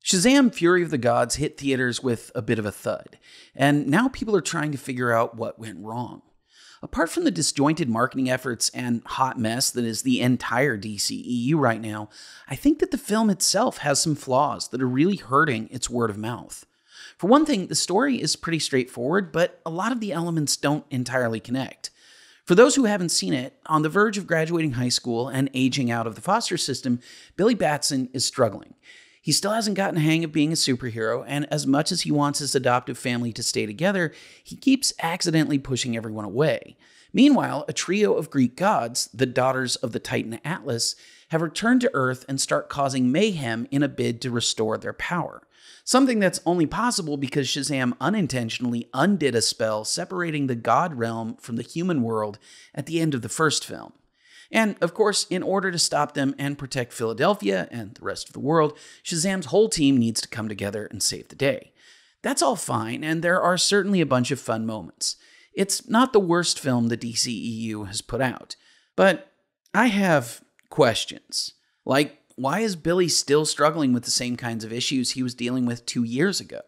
Shazam! Fury of the Gods hit theaters with a bit of a thud, and now people are trying to figure out what went wrong. Apart from the disjointed marketing efforts and hot mess that is the entire DCEU right now, I think that the film itself has some flaws that are really hurting its word of mouth. For one thing, the story is pretty straightforward, but a lot of the elements don't entirely connect. For those who haven't seen it, on the verge of graduating high school and aging out of the foster system, Billy Batson is struggling. He still hasn't gotten the hang of being a superhero, and as much as he wants his adoptive family to stay together, he keeps accidentally pushing everyone away. Meanwhile, a trio of Greek gods, the daughters of the Titan Atlas, have returned to Earth and start causing mayhem in a bid to restore their power. Something that's only possible because Shazam unintentionally undid a spell separating the god realm from the human world at the end of the first film. And, of course, in order to stop them and protect Philadelphia and the rest of the world, Shazam's whole team needs to come together and save the day. That's all fine, and there are certainly a bunch of fun moments. It's not the worst film the DCEU has put out. But I have questions. Like, why is Billy still struggling with the same kinds of issues he was dealing with 2 years ago?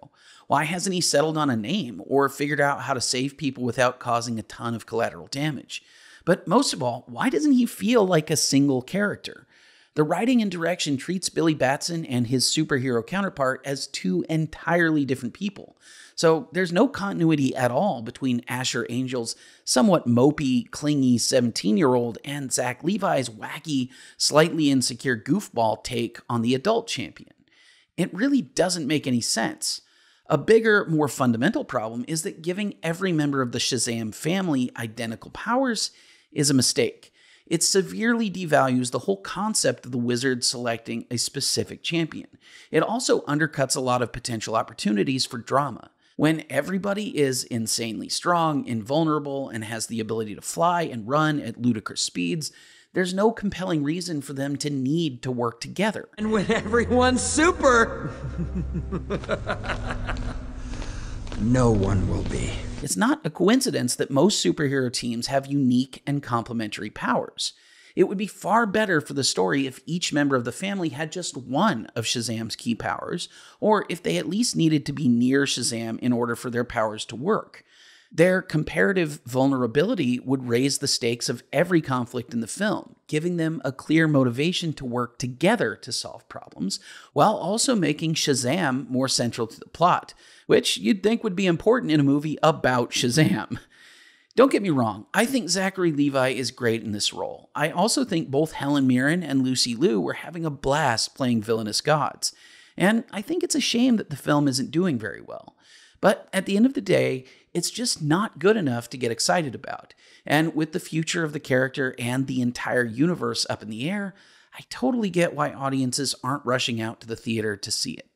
Why hasn't he settled on a name or figured out how to save people without causing a ton of collateral damage? But most of all, why doesn't he feel like a single character? The writing and direction treats Billy Batson and his superhero counterpart as two entirely different people. So there's no continuity at all between Asher Angel's somewhat mopey, clingy 17-year-old and Zach Levi's wacky, slightly insecure goofball take on the adult champion. It really doesn't make any sense. A bigger, more fundamental problem is that giving every member of the Shazam family identical powers is a mistake. It severely devalues the whole concept of the wizard selecting a specific champion. It also undercuts a lot of potential opportunities for drama. When everybody is insanely strong, invulnerable, and has the ability to fly and run at ludicrous speeds, there's no compelling reason for them to need to work together. And when everyone's super, no one will be. It's not a coincidence that most superhero teams have unique and complementary powers. It would be far better for the story if each member of the family had just one of Shazam's key powers, or if they at least needed to be near Shazam in order for their powers to work. Their comparative vulnerability would raise the stakes of every conflict in the film, giving them a clear motivation to work together to solve problems, while also making Shazam more central to the plot, which you'd think would be important in a movie about Shazam. Don't get me wrong, I think Zachary Levi is great in this role. I also think both Helen Mirren and Lucy Liu were having a blast playing villainous gods, and I think it's a shame that the film isn't doing very well. But at the end of the day, it's just not good enough to get excited about. And with the future of the character and the entire universe up in the air, I totally get why audiences aren't rushing out to the theater to see it.